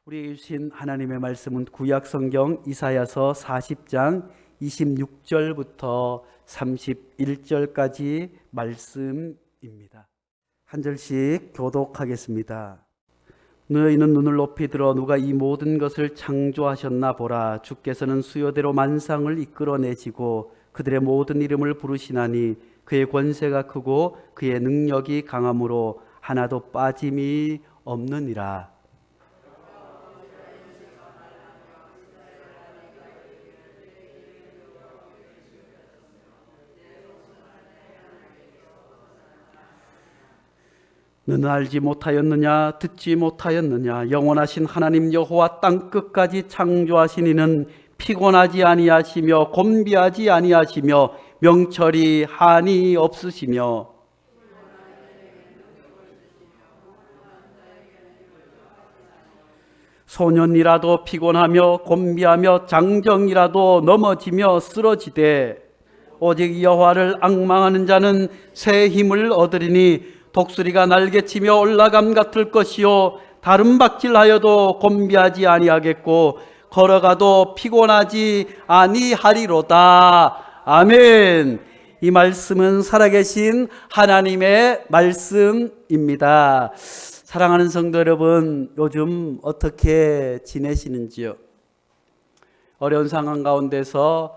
우리 주신 하나님의 말씀은 구약 성경 이사야서 40장 26절부터 31절까지 말씀입니다. 한 절씩 교독하겠습니다. 너희는 눈을 높이 들어 누가 이 모든 것을 창조하셨나 보라. 주께서는 수요대로 만상을 이끌어내시고 그들의 모든 이름을 부르시나니 그의 권세가 크고 그의 능력이 강함으로 하나도 빠짐이 없느니라. 너는 알지 못하였느냐? 듣지 못하였느냐? 영원하신 하나님 여호와 땅끝까지 창조하신 이는 피곤하지 아니하시며 곤비하지 아니하시며 명철이 한이 없으시며 소년이라도 피곤하며 곤비하며 장정이라도 넘어지며 쓰러지되 오직 여호와를 앙망하는 자는 새 힘을 얻으리니 독수리가 날개치며 올라감 같을 것이요 다른 박질하여도 곤비하지 아니하겠고 걸어가도 피곤하지 아니하리로다. 아멘. 이 말씀은 살아계신 하나님의 말씀입니다. 사랑하는 성도 여러분, 요즘 어떻게 지내시는지요? 어려운 상황 가운데서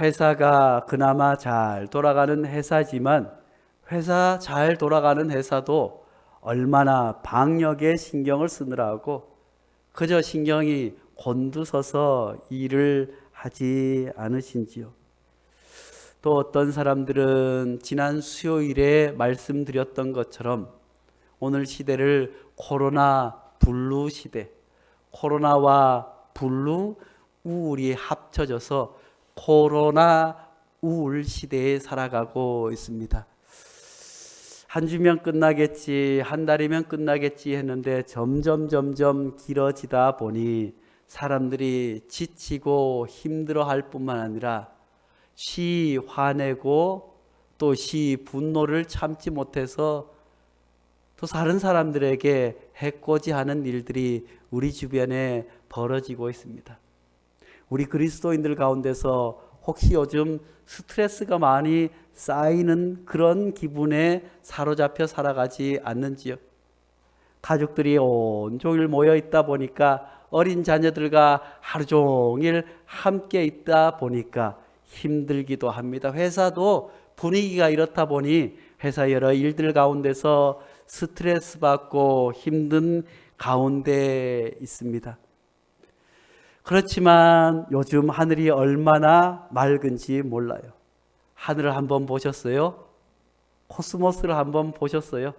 회사가 그나마 잘 돌아가는 회사지만 회사 잘 돌아가는 회사도 얼마나 방역에 신경을 쓰느라고 그저 신경이 곤두서서 일을 하지 않으신지요? 또 어떤 사람들은 지난 수요일에 말씀드렸던 것처럼 오늘 시대를 코로나 블루 시대, 코로나와 블루 우울이 합쳐져서 코로나 우울 시대에 살아가고 있습니다. 한 주면 끝나겠지, 한 달이면 끝나겠지 했는데 점점 길어지다 보니 사람들이 지치고 힘들어할 뿐만 아니라 시 화내고 또 시 분노를 참지 못해서 또 다른 사람들에게 해코지하는 일들이 우리 주변에 벌어지고 있습니다. 우리 그리스도인들 가운데서 혹시 요즘 스트레스가 많이 쌓이는 그런 기분에 사로잡혀 살아가지 않는지요? 가족들이 온종일 모여 있다 보니까 어린 자녀들과 하루 종일 함께 있다 보니까 힘들기도 합니다. 회사도 분위기가 이렇다 보니 회사 여러 일들 가운데서 스트레스 받고 힘든 가운데 있습니다. 그렇지만 요즘 하늘이 얼마나 맑은지 몰라요. 하늘을 한번 보셨어요? 코스모스를 한번 보셨어요?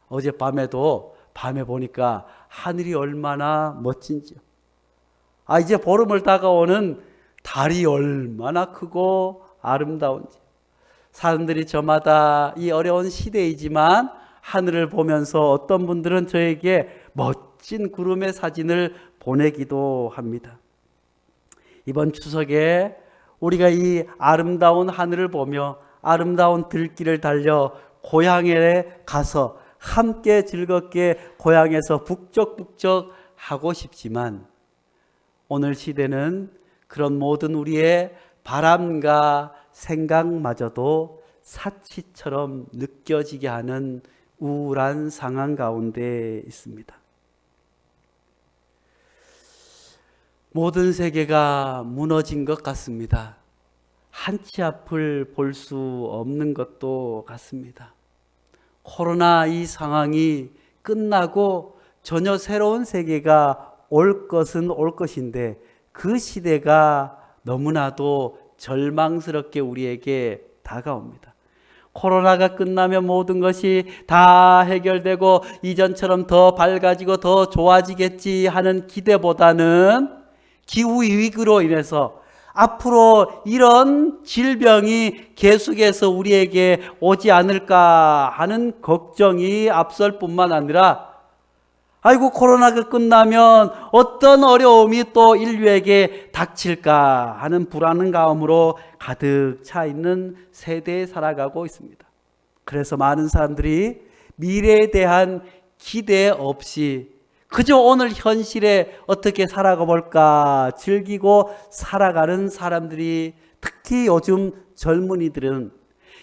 어젯밤에도 밤에 보니까 하늘이 얼마나 멋진지요. 이제 보름을 다가오는 달이 얼마나 크고 아름다운지. 사람들이 저마다 이 어려운 시대이지만 하늘을 보면서 어떤 분들은 저에게 멋진 구름의 사진을 보내기도 합니다. 이번 추석에 우리가 이 아름다운 하늘을 보며 아름다운 들길을 달려 고향에 가서 함께 즐겁게 고향에서 북적북적 하고 싶지만 오늘 시대는 그런 모든 우리의 바람과 생각마저도 사치처럼 느껴지게 하는 우울한 상황 가운데 있습니다. 모든 세계가 무너진 것 같습니다. 한치 앞을 볼 수 없는 것도 같습니다. 코로나 이 상황이 끝나고 전혀 새로운 세계가 올 것은 올 것인데 그 시대가 너무나도 절망스럽게 우리에게 다가옵니다. 코로나가 끝나면 모든 것이 다 해결되고 이전처럼 더 밝아지고 더 좋아지겠지 하는 기대보다는 기후위기로 인해서 앞으로 이런 질병이 계속해서 우리에게 오지 않을까 하는 걱정이 앞설 뿐만 아니라 아이고 코로나가 끝나면 어떤 어려움이 또 인류에게 닥칠까 하는 불안감으로 가득 차 있는 세대에 살아가고 있습니다. 그래서 많은 사람들이 미래에 대한 기대 없이 그저 오늘 현실에 어떻게 살아가 볼까 즐기고 살아가는 사람들이, 특히 요즘 젊은이들은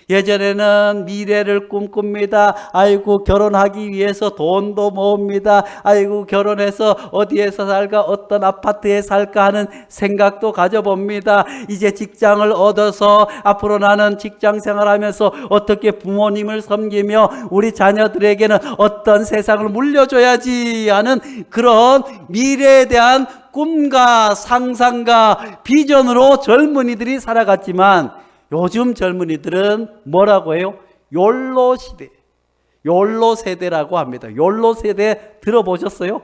예전에는 미래를 꿈꿉니다. 아이고 결혼하기 위해서 돈도 모읍니다. 아이고 결혼해서 어디에서 살까, 어떤 아파트에 살까 하는 생각도 가져봅니다. 이제 직장을 얻어서 앞으로 나는 직장 생활하면서 어떻게 부모님을 섬기며 우리 자녀들에게는 어떤 세상을 물려줘야지 하는 그런 미래에 대한 꿈과 상상과 비전으로 젊은이들이 살아갔지만, 요즘 젊은이들은 뭐라고 해요? 욜로 시대, 욜로 세대라고 합니다. 욜로 세대 들어보셨어요?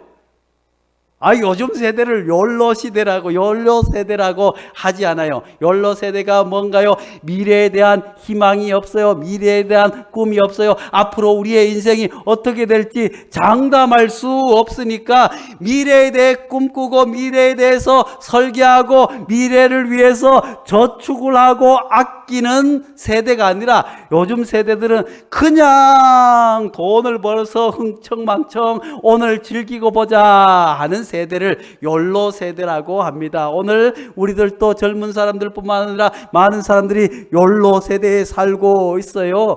요즘 세대를 욜로 시대라고, 욜로 세대라고 하지 않아요. 욜로 세대가 뭔가요? 미래에 대한 희망이 없어요. 미래에 대한 꿈이 없어요. 앞으로 우리의 인생이 어떻게 될지 장담할 수 없으니까 미래에 대해 꿈꾸고 미래에 대해서 설계하고 미래를 위해서 저축을 하고 아끼는 세대가 아니라, 요즘 세대들은 그냥 돈을 벌어서 흥청망청 오늘 즐기고 보자 하는 세대를 욜로 세대라고 합니다. 오늘 우리들도 젊은 사람들뿐만 아니라 많은 사람들이 욜로 세대에 살고 있어요.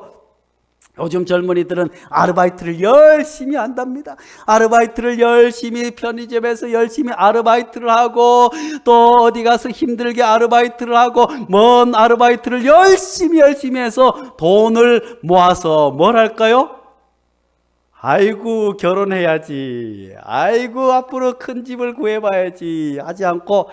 요즘 젊은이들은 아르바이트를 열심히 한답니다. 아르바이트를 열심히, 편의점에서 열심히 아르바이트를 하고, 또 어디 가서 힘들게 아르바이트를 하고, 먼 아르바이트를 열심히 해서 돈을 모아서 뭘 할까요? 아이고 결혼해야지, 아이고 앞으로 큰 집을 구해봐야지 하지 않고,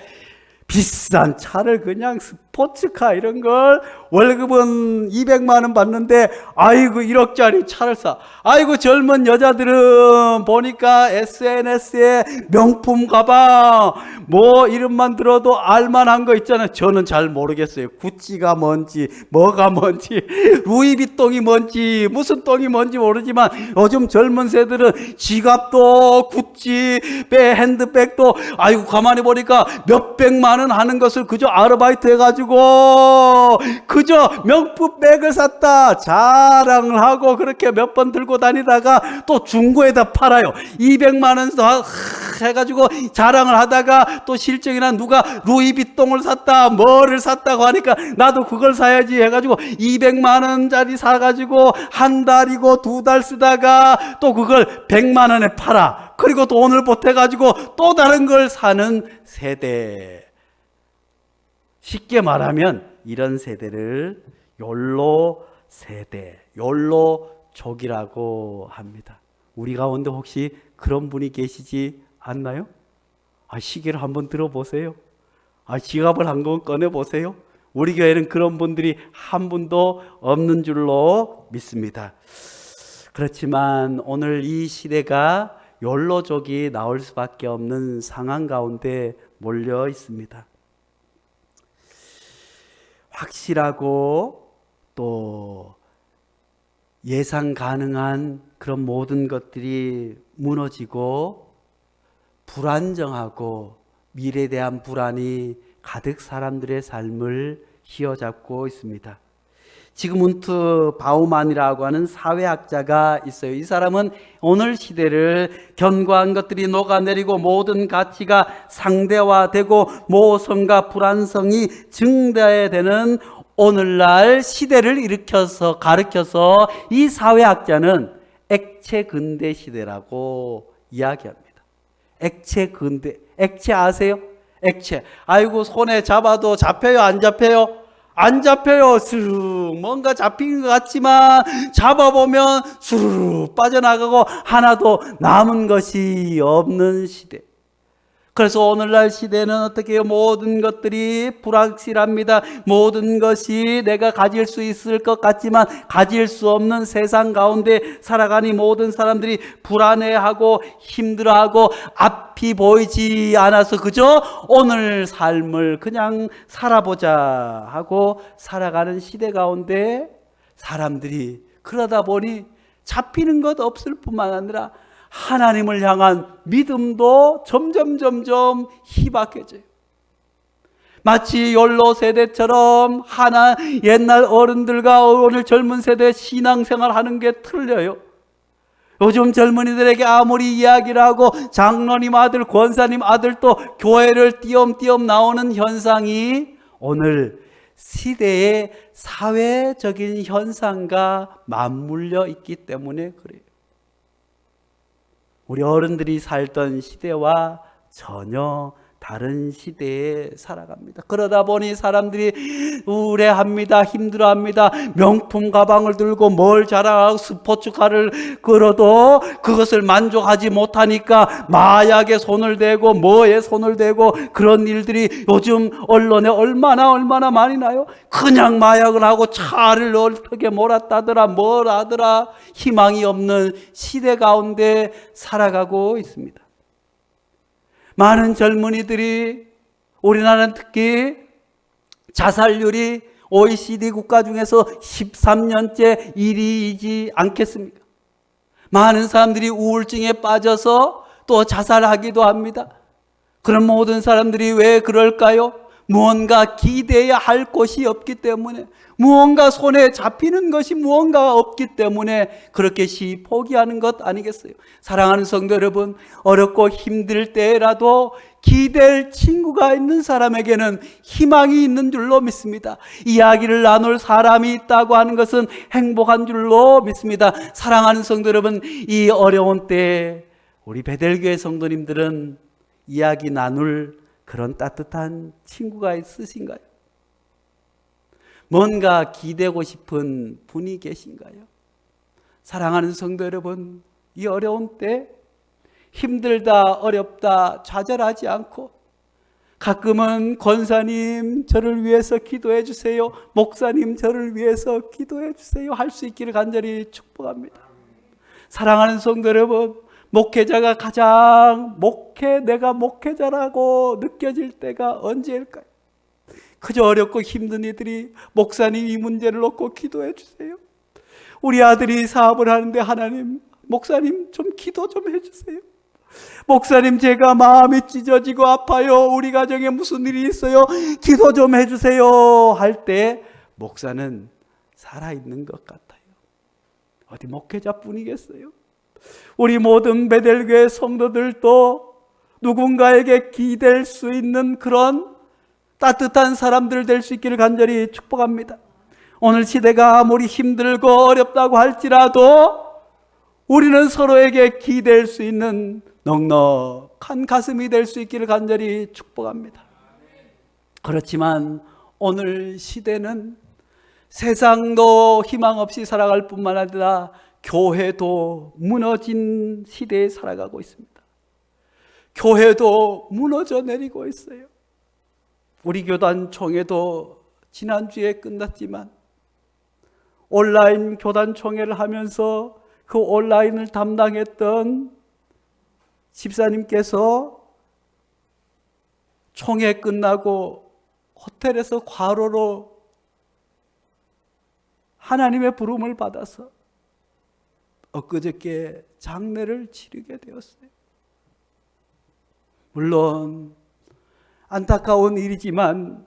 비싼 차를, 그냥 스포츠카 이런 걸 월급은 200만 원 받는데 아이고 1억짜리 차를 사. 아이고 젊은 여자들은 보니까 SNS에 명품 가방 뭐 이름만 들어도 알만한 거 있잖아요. 저는 잘 모르겠어요. 구찌가 뭔지 뭐가 뭔지 루이비통이 뭔지 무슨 똥이 뭔지 모르지만, 요즘 젊은 세대들은 지갑도 구찌, 핸드백도 아이고 가만히 보니까 몇백만 원 하는 것을 그저 아르바이트 해가지고 그저 명품 백을 샀다 자랑을 하고, 그렇게 몇 번 들고 다니다가 또 중고에다 팔아요. 200만 원 해가지고 자랑을 하다가 또 실적이나 누가 루이비통을 샀다 뭐를 샀다고 하니까 나도 그걸 사야지 해가지고 200만 원짜리 사가지고 한 달이고 두 달 쓰다가 또 그걸 100만 원에 팔아. 그리고 돈을 보태가지고 또 다른 걸 사는 세대. 쉽게 말하면 이런 세대를 욜로 세대, 욜로족이라고 합니다. 우리 가운데 혹시 그런 분이 계시지 않나요? 시계를 한번 들어보세요. 지갑을 한번 꺼내보세요. 우리 교회는 그런 분들이 한 분도 없는 줄로 믿습니다. 그렇지만 오늘 이 시대가 욜로족이 나올 수밖에 없는 상황 가운데 몰려 있습니다. 확실하고 또 예상 가능한 그런 모든 것들이 무너지고, 불안정하고 미래에 대한 불안이 가득 사람들의 삶을 휘어잡고 있습니다. 지그문트 바우만이라고 하는 사회학자가 있어요. 이 사람은 오늘 시대를 견고한 것들이 녹아내리고 모든 가치가 상대화되고 모성과 불안성이 증대되는 오늘날 시대를 가르쳐서 이 사회학자는 액체 근대 시대라고 이야기합니다. 액체 근대, 액체 아세요? 액체. 아이고 손에 잡아도 잡혀요, 안 잡혀요? 안 잡혀요. 스르륵 뭔가 잡힌 것 같지만 잡아보면 스르륵 빠져나가고 하나도 남은 것이 없는 시대. 그래서 오늘날 시대는 어떻게 해요? 모든 것들이 불확실합니다. 모든 것이 내가 가질 수 있을 것 같지만 가질 수 없는 세상 가운데 살아가니 모든 사람들이 불안해하고 힘들어하고 앞이 보이지 않아서 그저 오늘 삶을 그냥 살아보자 하고 살아가는 시대 가운데 사람들이 그러다 보니 잡히는 것 없을 뿐만 아니라 하나님을 향한 믿음도 점점 희박해져요. 마치 욜로 세대처럼 옛날 어른들과 오늘 젊은 세대 신앙생활 하는 게 틀려요. 요즘 젊은이들에게 아무리 이야기를 하고 장로님 아들, 권사님 아들 또 교회를 띄엄띄엄 나오는 현상이 오늘 시대의 사회적인 현상과 맞물려 있기 때문에 그래요. 우리 어른들이 살던 시대와 전혀 다른 시대에 살아갑니다. 그러다 보니 사람들이 우울해합니다. 힘들어합니다. 명품 가방을 들고 뭘 자랑하고 스포츠카를 끌어도 그것을 만족하지 못하니까 마약에 손을 대고 뭐에 손을 대고 그런 일들이 요즘 언론에 얼마나 많이 나요. 그냥 마약을 하고 차를 어떻게 몰았다더라 뭘 하더라. 희망이 없는 시대 가운데 살아가고 있습니다. 많은 젊은이들이 우리나라는 특히 자살률이 OECD 국가 중에서 13년째 1위이지 않겠습니까? 많은 사람들이 우울증에 빠져서 또 자살하기도 합니다. 그런 모든 사람들이 왜 그럴까요? 무언가 기대해야 할 것이 없기 때문에, 무언가 손에 잡히는 것이 무언가가 없기 때문에 그렇게 포기하는 것 아니겠어요? 사랑하는 성도 여러분, 어렵고 힘들 때라도 기댈 친구가 있는 사람에게는 희망이 있는 줄로 믿습니다. 이야기를 나눌 사람이 있다고 하는 것은 행복한 줄로 믿습니다. 사랑하는 성도 여러분, 이 어려운 때에 우리 베델교회 성도님들은 이야기 나눌 그런 따뜻한 친구가 있으신가요? 뭔가 기대고 싶은 분이 계신가요? 사랑하는 성도 여러분, 이 어려운 때 힘들다 어렵다 좌절하지 않고 가끔은 권사님 저를 위해서 기도해 주세요, 목사님 저를 위해서 기도해 주세요 할 수 있기를 간절히 축복합니다. 사랑하는 성도 여러분, 목회자가 가장 내가 목회자라고 느껴질 때가 언제일까요? 그저 어렵고 힘든 이들이 목사님 이 문제를 놓고 기도해 주세요. 우리 아들이 사업을 하는데 하나님, 목사님 좀 기도 좀 해주세요. 목사님 제가 마음이 찢어지고 아파요. 우리 가정에 무슨 일이 있어요. 기도 좀 해주세요 할 때 목사는 살아있는 것 같아요. 어디 목회자뿐이겠어요? 우리 모든 베델교회 성도들도 누군가에게 기댈 수 있는 그런 따뜻한 사람들 될 수 있기를 간절히 축복합니다. 오늘 시대가 아무리 힘들고 어렵다고 할지라도 우리는 서로에게 기댈 수 있는 넉넉한 가슴이 될 수 있기를 간절히 축복합니다. 그렇지만 오늘 시대는 세상도 희망 없이 살아갈 뿐만 아니라 교회도 무너진 시대에 살아가고 있습니다. 교회도 무너져 내리고 있어요. 우리 교단 총회도 지난주에 끝났지만 온라인 교단 총회를 하면서 그 온라인을 담당했던 집사님께서 총회 끝나고 호텔에서 과로로 하나님의 부름을 받아서 엊그저께 장례를 치르게 되었어요. 물론 안타까운 일이지만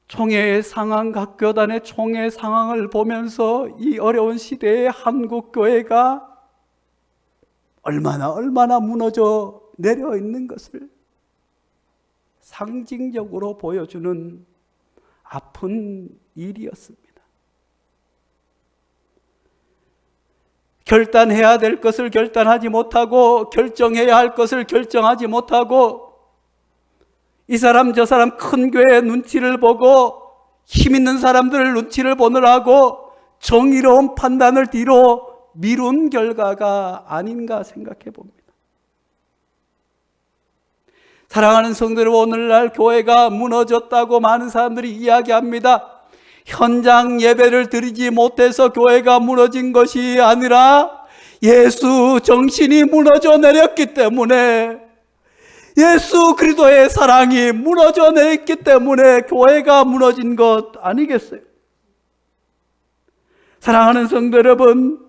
총회 상황, 각 교단의 총회 상황을 보면서 이 어려운 시대에 한국 교회가 얼마나 무너져 내려 있는 것을 상징적으로 보여주는 아픈 일이었습니다. 결단해야 될 것을 결단하지 못하고 결정해야 할 것을 결정하지 못하고 이 사람 저 사람 큰 교회의 눈치를 보고 힘 있는 사람들 눈치를 보느라고 정의로운 판단을 뒤로 미룬 결과가 아닌가 생각해 봅니다. 사랑하는 성도 여러분, 오늘날 교회가 무너졌다고 많은 사람들이 이야기합니다. 현장 예배를 드리지 못해서 교회가 무너진 것이 아니라 예수 정신이 무너져 내렸기 때문에, 예수 그리스도의 사랑이 무너져 내렸기 때문에 교회가 무너진 것 아니겠어요? 사랑하는 성도 여러분,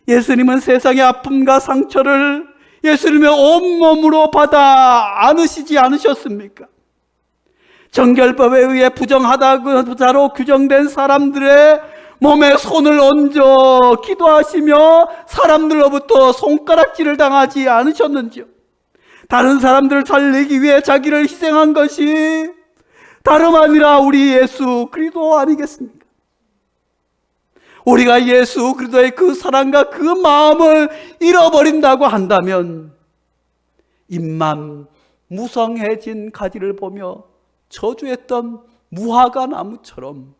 예수님은 세상의 아픔과 상처를 예수님의 온몸으로 받아 안으시지 않으셨습니까? 정결법에 의해 부정하다고 규정된 사람들의 몸에 손을 얹어 기도하시며 사람들로부터 손가락질을 당하지 않으셨는지요? 다른 사람들을 살리기 위해 자기를 희생한 것이 다름 아니라 우리 예수 그리스도 아니겠습니까? 우리가 예수 그리스도의 그 사랑과 그 마음을 잃어버린다고 한다면 잎만 무성해진 가지를 보며 저주했던 무화과 나무처럼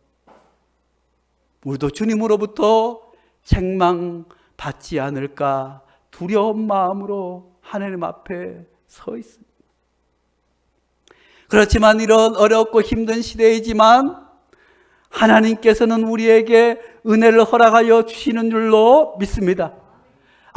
우리도 주님으로부터 책망받지 않을까 두려운 마음으로 하나님 앞에 서 있습니다. 그렇지만 이런 어렵고 힘든 시대이지만 하나님께서는 우리에게 은혜를 허락하여 주시는 줄로 믿습니다.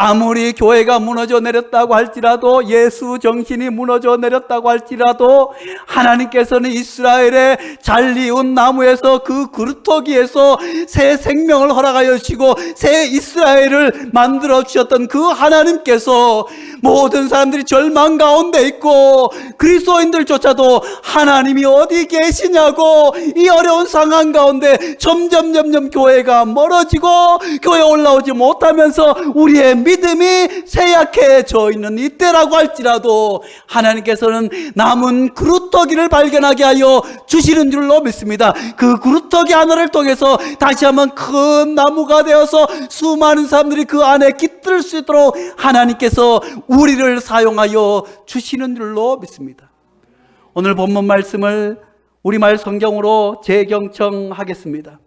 아무리 교회가 무너져 내렸다고 할지라도, 예수 정신이 무너져 내렸다고 할지라도 하나님께서는 이스라엘의 잘리운 나무에서 그 그루터기에서 새 생명을 허락하여 주시고 새 이스라엘을 만들어 주셨던 그 하나님께서 모든 사람들이 절망 가운데 있고 그리스도인들조차도 하나님이 어디 계시냐고 이 어려운 상황 가운데 점점 교회가 멀어지고 교회 올라오지 못하면서 우리의 믿음이 쇠약해져 있는 이때라고 할지라도 하나님께서는 남은 그루터기를 발견하게 하여 주시는 줄로 믿습니다. 그 그루터기 하나를 통해서 다시 한번 큰 나무가 되어서 수많은 사람들이 그 안에 깃들 수 있도록 하나님께서 우리를 사용하여 주시는 줄로 믿습니다. 오늘 본문 말씀을 우리말 성경으로 재경청하겠습니다.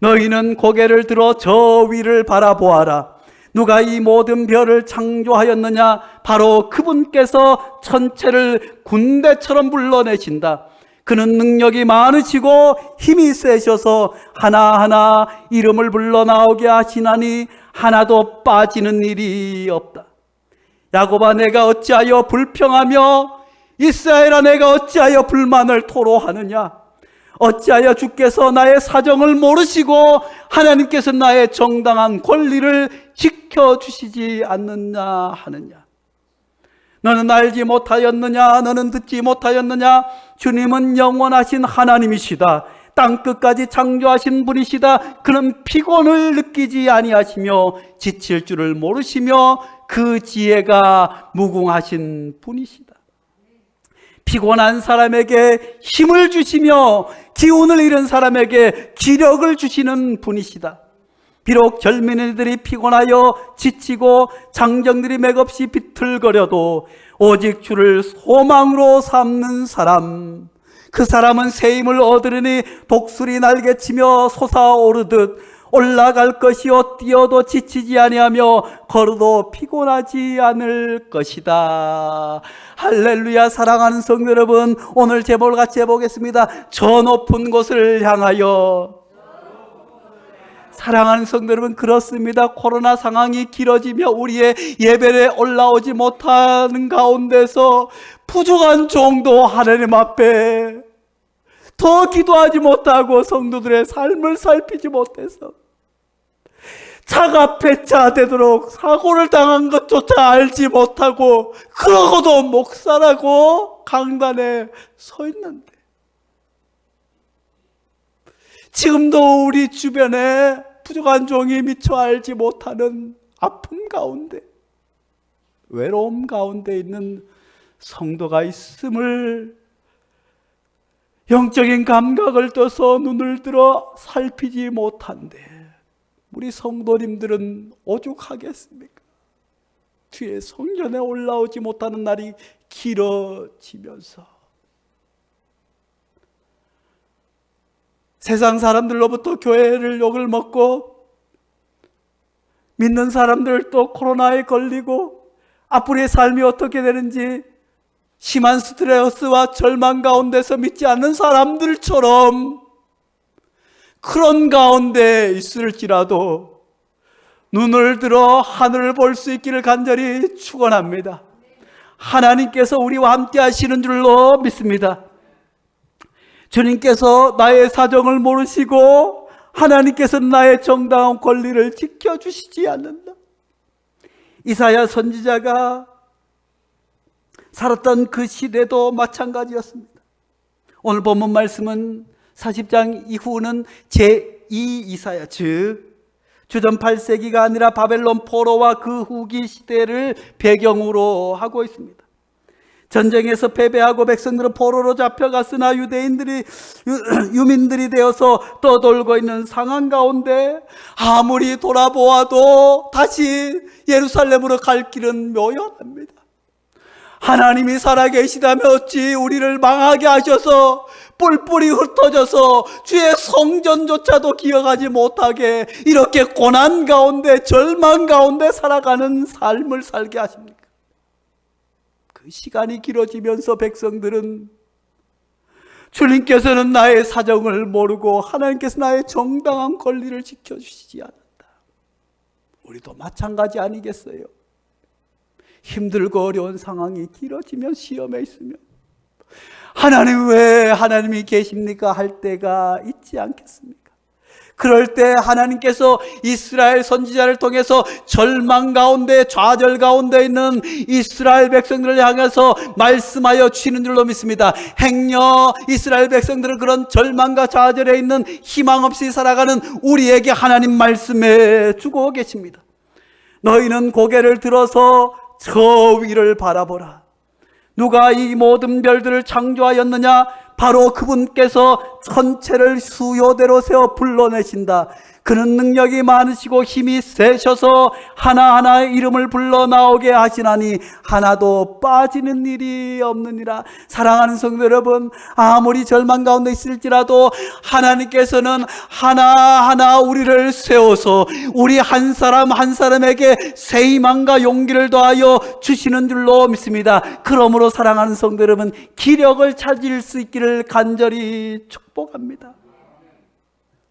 너희는 고개를 들어 저 위를 바라보아라. 누가 이 모든 별을 창조하였느냐? 바로 그분께서 천체를 군대처럼 불러내신다. 그는 능력이 많으시고 힘이 세셔서 하나하나 이름을 불러 나오게 하시나니 하나도 빠지는 일이 없다. 야곱아, 내가 어찌하여 불평하며 이스라엘아, 내가 어찌하여 불만을 토로하느냐? 어찌하여 주께서 나의 사정을 모르시고 하나님께서 나의 정당한 권리를 지켜주시지 않느냐 하느냐? 너는 알지 못하였느냐? 너는 듣지 못하였느냐? 주님은 영원하신 하나님이시다. 땅끝까지 창조하신 분이시다. 그는 피곤을 느끼지 아니하시며 지칠 줄을 모르시며 그 지혜가 무궁하신 분이시다. 피곤한 사람에게 힘을 주시며 기운을 잃은 사람에게 기력을 주시는 분이시다. 비록 젊은이들이 피곤하여 지치고 장정들이 맥없이 비틀거려도 오직 주를 소망으로 삼는 사람, 그 사람은 새 힘을 얻으리니 독수리 날개치며 솟아오르듯 올라갈 것이요 뛰어도 지치지 아니하며 걸어도 피곤하지 않을 것이다. 할렐루야. 사랑하는 성도 여러분, 오늘 제목을 같이 해보겠습니다. 저 높은 곳을 향하여. 사랑하는 성도 여러분, 그렇습니다. 코로나 상황이 길어지며 우리의 예배에 올라오지 못하는 가운데서 부족한 종도 하나님 앞에 더 기도하지 못하고 성도들의 삶을 살피지 못해서 차가 폐차되도록 사고를 당한 것조차 알지 못하고 그러고도 목사라고 강단에 서 있는데, 지금도 우리 주변에 부족한 종이 미처 알지 못하는 아픔 가운데, 외로움 가운데 있는 성도가 있음을 영적인 감각을 떠서 눈을 들어 살피지 못한데 우리 성도님들은 오죽하겠습니까? 뒤에 성전에 올라오지 못하는 날이 길어지면서 세상 사람들로부터 교회를 욕을 먹고 믿는 사람들도 코로나에 걸리고 앞으로의 삶이 어떻게 되는지 심한 스트레스와 절망 가운데서 믿지 않는 사람들처럼 그런 가운데 있을지라도 눈을 들어 하늘을 볼 수 있기를 간절히 축원합니다. 하나님께서 우리와 함께 하시는 줄로 믿습니다. 주님께서 나의 사정을 모르시고 하나님께서는 나의 정당한 권리를 지켜주시지 않는다. 이사야 선지자가 살았던 그 시대도 마찬가지였습니다. 오늘 본문 말씀은 40장 이후는 이 이사야, 즉 주전 8세기가 아니라 바벨론 포로와 그 후기 시대를 배경으로 하고 있습니다. 전쟁에서 패배하고 백성들은 포로로 잡혀갔으나 유민들이 되어서 떠돌고 있는 상황 가운데 아무리 돌아보아도 다시 예루살렘으로 갈 길은 묘연합니다. 하나님이 살아계시다면 어찌 우리를 망하게 하셔서 뿔뿔이 흩어져서 주의 성전조차도 기억하지 못하게 이렇게 고난 가운데 절망 가운데 살아가는 삶을 살게 하십니까? 그 시간이 길어지면서 백성들은 주님께서는 나의 사정을 모르고 하나님께서 나의 정당한 권리를 지켜주시지 않는다. 우리도 마찬가지 아니겠어요? 힘들고 어려운 상황이 길어지면 시험에 있으면 하나님 왜 하나님이 계십니까? 할 때가 있지 않겠습니까? 그럴 때 하나님께서 이스라엘 선지자를 통해서 절망 가운데 좌절 가운데 있는 이스라엘 백성들을 향해서 말씀하여 주시는 줄로 믿습니다. 행여 이스라엘 백성들은 그런 절망과 좌절에 있는 희망 없이 살아가는 우리에게 하나님 말씀해 주고 계십니다. 너희는 고개를 들어서 저 위를 바라보라. 누가 이 모든 별들을 창조하였느냐? 바로 그분께서 천체를 수요대로 세워 불러내신다. 그는 능력이 많으시고 힘이 세셔서 하나하나 이름을 불러 나오게 하시나니 하나도 빠지는 일이 없느니라. 사랑하는 성도 여러분, 아무리 절망 가운데 있을지라도 하나님께서는 하나하나 우리를 세워서 우리 한 사람 한 사람에게 새 희망과 용기를 더하여 주시는 줄로 믿습니다. 그러므로 사랑하는 성도 여러분, 기력을 찾을 수 있기를 간절히 축복합니다.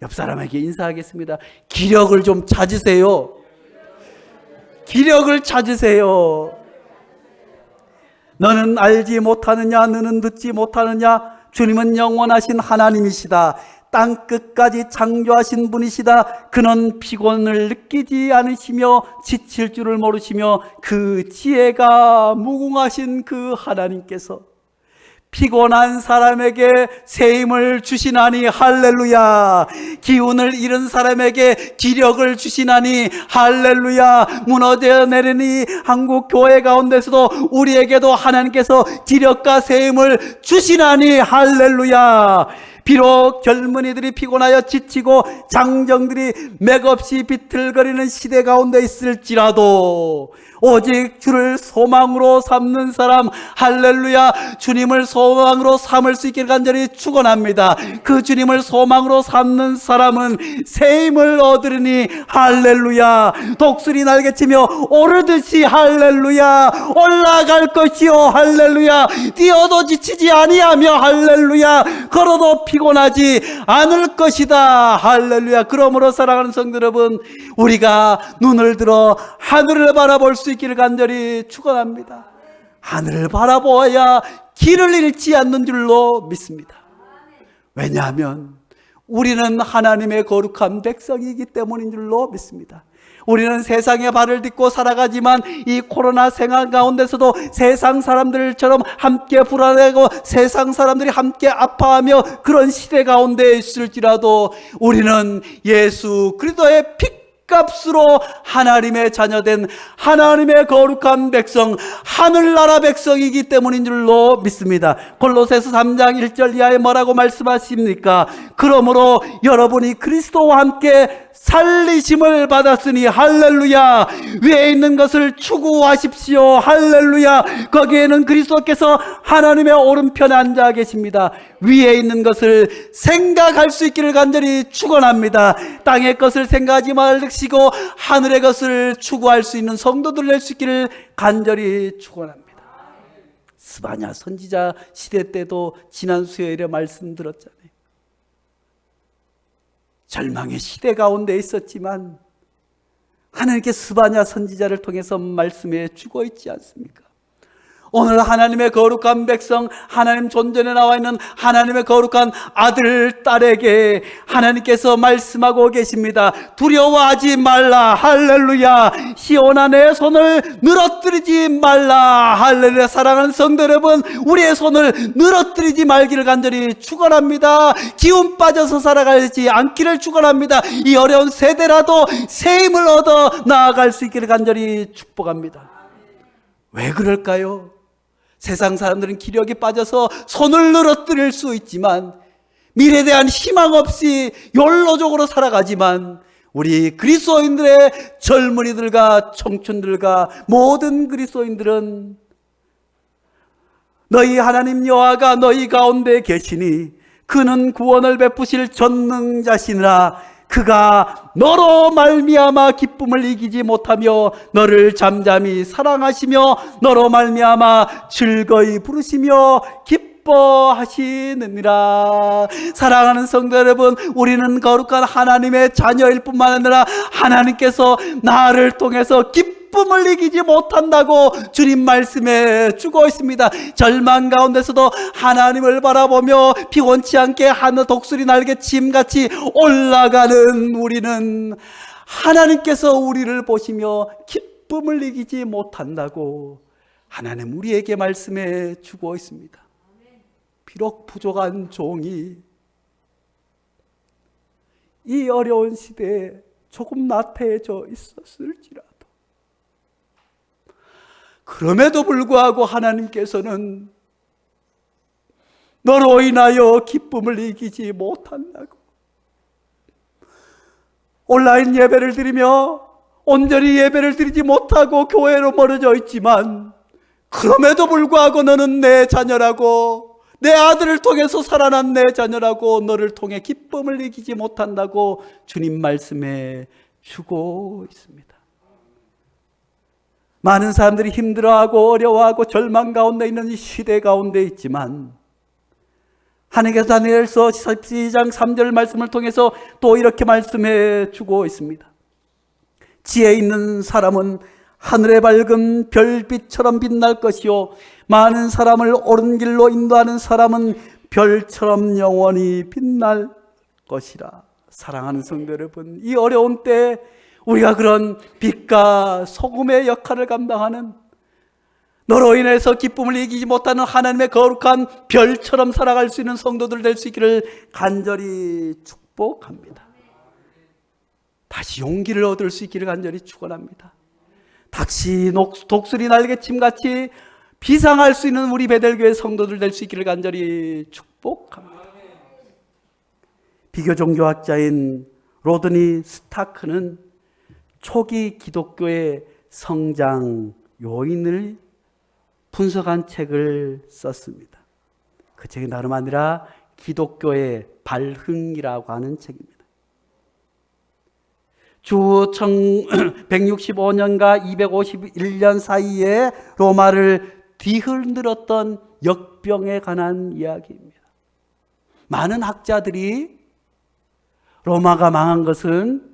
옆 사람에게 인사하겠습니다. 기력을 좀 찾으세요. 기력을 찾으세요. 너는 알지 못하느냐? 너는 듣지 못하느냐? 주님은 영원하신 하나님이시다. 땅 끝까지 창조하신 분이시다. 그는 피곤을 느끼지 않으시며 지칠 줄을 모르시며 그 지혜가 무궁하신 그 하나님께서 피곤한 사람에게 새 힘을 주시나니 할렐루야. 기운을 잃은 사람에게 기력을 주시나니 할렐루야. 무너져 내리니 한국 교회 가운데서도 우리에게도 하나님께서 기력과 새 힘을 주시나니 할렐루야. 비록 젊은이들이 피곤하여 지치고 장정들이 맥없이 비틀거리는 시대 가운데 있을지라도 오직 주를 소망으로 삼는 사람, 할렐루야, 주님을 소망으로 삼을 수 있기를 간절히 축원합니다. 그 주님을 소망으로 삼는 사람은 새 힘을 얻으리니 할렐루야. 독수리 날개치며 오르듯이 할렐루야. 올라갈 것이요 할렐루야. 뛰어도 지치지 아니하며 할렐루야. 걸어도 피곤하지 않을 것이다 할렐루야. 그러므로 사랑하는 성도 여러분, 우리가 눈을 들어 하늘을 바라볼 수 있기를 간절히 축원합니다. 하늘을 바라보아야 길을 잃지 않는 줄로 믿습니다. 왜냐하면 우리는 하나님의 거룩한 백성이기 때문인 줄로 믿습니다. 우리는 세상의 발을 딛고 살아가지만 이 코로나 생활 가운데서도 세상 사람들처럼 함께 불안해하고 세상 사람들이 함께 아파하며 그런 시대 가운데 있을지라도 우리는 예수 그리스도의 값으로 하나님의 자녀된 하나님의 거룩한 백성, 하늘나라 백성이기 때문인 줄로 믿습니다. 골로새서 3장 1절 이하에 뭐라고 말씀하십니까? 그러므로 여러분이 그리스도와 함께 살리심을 받았으니 할렐루야. 위에 있는 것을 추구하십시오. 할렐루야. 거기에는 그리스도께서 하나님의 오른편에 앉아 계십니다. 위에 있는 것을 생각할 수 있기를 간절히 축원합니다. 땅의 것을 생각하지 말으시고 하늘의 것을 추구할 수 있는 성도들 될 수 있기를 간절히 축원합니다. 스바냐 선지자 시대 때도 지난 수요일에 말씀드렸잖아요. 절망의 시대 가운데 있었지만 하나님께 스바냐 선지자를 통해서 말씀해 주고 있지 않습니까? 오늘 하나님의 거룩한 백성, 하나님 존전에 나와 있는 하나님의 거룩한 아들, 딸에게 하나님께서 말씀하고 계십니다. 두려워하지 말라. 할렐루야. 시온아, 내 손을 늘어뜨리지 말라. 할렐루야. 사랑하는 성도 여러분, 우리의 손을 늘어뜨리지 말기를 간절히 축원합니다. 기운 빠져서 살아가지 않기를 축원합니다. 이 어려운 세대라도 새 힘을 얻어 나아갈 수 있기를 간절히 축복합니다. 왜 그럴까요? 세상 사람들은 기력이 빠져서 손을 늘어뜨릴 수 있지만 미래에 대한 희망 없이 욜로적으로 살아가지만 우리 그리스도인들의 젊은이들과 청춘들과 모든 그리스도인들은 너희 하나님 여호와가 너희 가운데 계시니 그는 구원을 베푸실 전능자시니라. 그가 너로 말미암아 기쁨을 이기지 못하며 너를 잠잠히 사랑하시며 너로 말미암아 즐거이 부르시며 기뻐하시느니라. 사랑하는 성도 여러분, 우리는 거룩한 하나님의 자녀일 뿐만 아니라 하나님께서 나를 통해서 기쁨을 이기지 못한다고 주님 말씀해 주고 있습니다. 절망 가운데서도 하나님을 바라보며 피곤치 않게 하늘 독수리 날개 침같이 올라가는 우리는 하나님께서 우리를 보시며 기쁨을 이기지 못한다고 하나님 우리에게 말씀해 주고 있습니다. 비록 부족한 종이 이 어려운 시대에 조금 나태해져 있었을지라도 그럼에도 불구하고 하나님께서는 너로 인하여 기쁨을 이기지 못한다고 온라인 예배를 드리며 온전히 예배를 드리지 못하고 교회로 멀어져 있지만 그럼에도 불구하고 너는 내 자녀라고 내 아들을 통해서 살아난 내 자녀라고 너를 통해 기쁨을 이기지 못한다고 주님 말씀해 주고 있습니다. 많은 사람들이 힘들어하고 어려워하고 절망 가운데 있는 이 시대 가운데 있지만 하나님께서 다니엘서 12장 3절 말씀을 통해서 또 이렇게 말씀해 주고 있습니다. 지혜 있는 사람은 하늘의 밝은 별빛처럼 빛날 것이요 많은 사람을 옳은 길로 인도하는 사람은 별처럼 영원히 빛날 것이라. 사랑하는 성도 여러분, 이 어려운 때 우리가 그런 빛과 소금의 역할을 감당하는 너로 인해서 기쁨을 이기지 못하는 하나님의 거룩한 별처럼 살아갈 수 있는 성도들 될 수 있기를 간절히 축복합니다. 다시 용기를 얻을 수 있기를 간절히 축원합니다. 다시 독수리 날개침같이 비상할 수 있는 우리 베델교회 성도들 될 수 있기를 간절히 축복합니다. 비교 종교학자인 로드니 스타크는 초기 기독교의 성장 요인을 분석한 책을 썼습니다. 그 책이 다름 아니라 기독교의 발흥이라고 하는 책입니다. 주 165년과 251년 사이에 로마를 뒤흔들었던 역병에 관한 이야기입니다. 많은 학자들이 로마가 망한 것은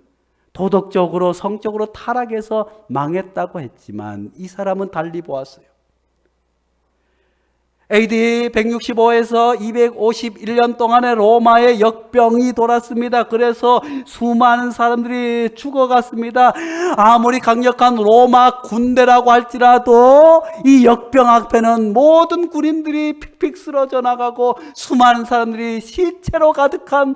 도덕적으로 성적으로 타락해서 망했다고 했지만 이 사람은 달리 보았어요. AD 165에서 251년 동안에 로마의 역병이 돌았습니다. 그래서 수많은 사람들이 죽어갔습니다. 아무리 강력한 로마 군대라고 할지라도 이 역병 앞에는 모든 군인들이 픽픽 쓰러져 나가고 수많은 사람들이 시체로 가득한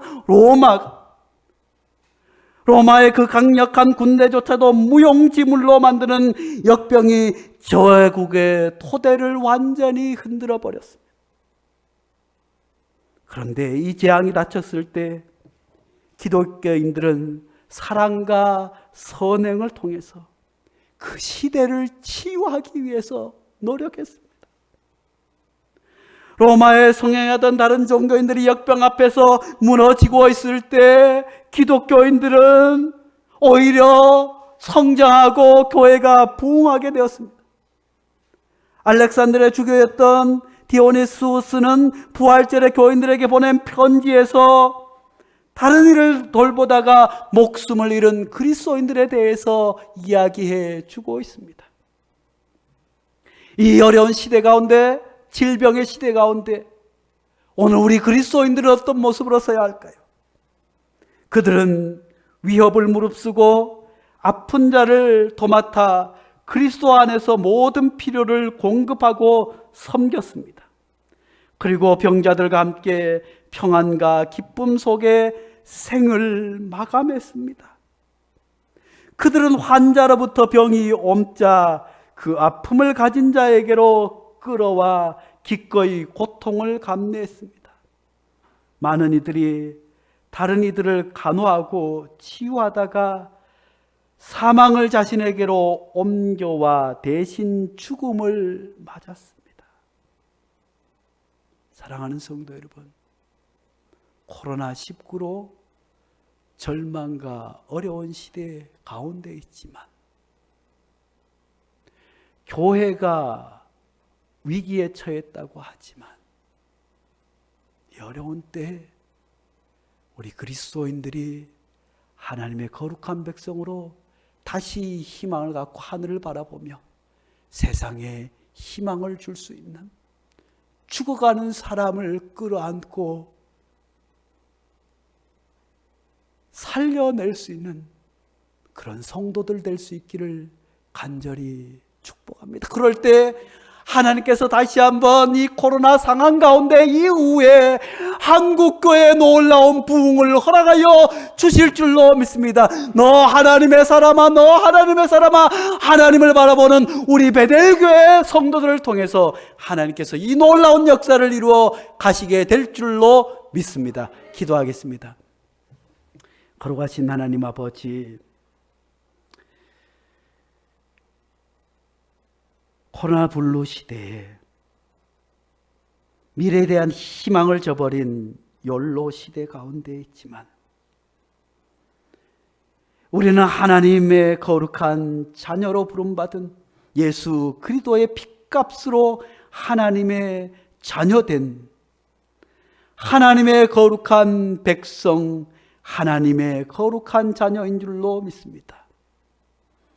로마의 그 강력한 군대조차도 무용지물로 만드는 역병이 제국의 토대를 완전히 흔들어 버렸습니다. 그런데 이 재앙이 닥쳤을 때 기독교인들은 사랑과 선행을 통해서 그 시대를 치유하기 위해서 노력했습니다. 로마에 성행하던 다른 종교인들이 역병 앞에서 무너지고 있을 때 기독교인들은 오히려 성장하고 교회가 부흥하게 되었습니다. 알렉산드리아 주교였던 디오니수스는 부활절에 교인들에게 보낸 편지에서 다른 일을 돌보다가 목숨을 잃은 그리스도인들에 대해서 이야기해 주고 있습니다. 이 어려운 시대 가운데, 질병의 시대 가운데 오늘 우리 그리스도인들은 어떤 모습으로 서야 할까요? 그들은 위협을 무릅쓰고 아픈 자를 도맡아 그리스도 안에서 모든 필요를 공급하고 섬겼습니다. 그리고 병자들과 함께 평안과 기쁨 속에 생을 마감했습니다. 그들은 환자로부터 병이 옮자 그 아픔을 가진 자에게로 끌어와 기꺼이 고통을 감내했습니다. 많은 이들이 다른 이들을 간호하고 치유하다가 사망을 자신에게로 옮겨와 대신 죽음을 맞았습니다. 사랑하는 성도 여러분, 코로나19로 절망과 어려운 시대 가운데 있지만 교회가 위기에 처했다고 하지만 이 어려운 때 우리 그리스도인들이 하나님의 거룩한 백성으로 다시 희망을 갖고 하늘을 바라보며 세상에 희망을 줄 수 있는, 죽어가는 사람을 끌어안고 살려낼 수 있는 그런 성도들 될 수 있기를 간절히 축복합니다. 그럴 때 하나님께서 다시 한번 이 코로나 상황 가운데 이후에 한국교회에 놀라운 부흥을 허락하여 주실 줄로 믿습니다. 너 하나님의 사람아, 너 하나님의 사람아, 하나님을 바라보는 우리 베델교회 성도들을 통해서 하나님께서 이 놀라운 역사를 이루어 가시게 될 줄로 믿습니다. 기도하겠습니다. 거룩하신 하나님 아버지, 코로나 블루 시대에 미래에 대한 희망을 저버린 욜로 시대 가운데 있지만 우리는 하나님의 거룩한 자녀로 부름받은 예수 그리스도의 핏값으로 하나님의 자녀된 하나님의 거룩한 백성, 하나님의 거룩한 자녀인 줄로 믿습니다.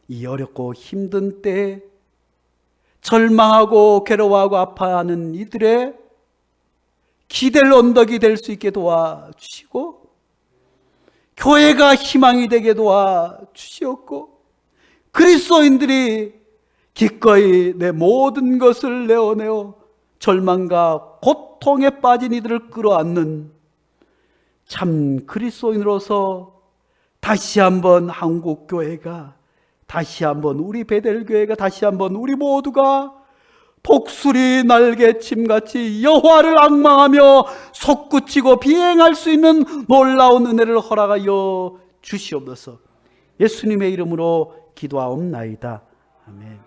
이 어렵고 힘든 때에 절망하고 괴로워하고 아파하는 이들의 기댈 언덕이 될 수 있게 도와주시고 교회가 희망이 되게 도와주시었고 그리스도인들이 기꺼이 내 모든 것을 내어내어 절망과 고통에 빠진 이들을 끌어안는 참 그리스도인으로서 다시 한번 한국교회가, 다시 한번 우리 베델교회가, 다시 한번 우리 모두가 독수리 날개침같이 여호와를 앙망하며 솟구치고 비행할 수 있는 놀라운 은혜를 허락하여 주시옵소서. 예수님의 이름으로 기도하옵나이다. 아멘.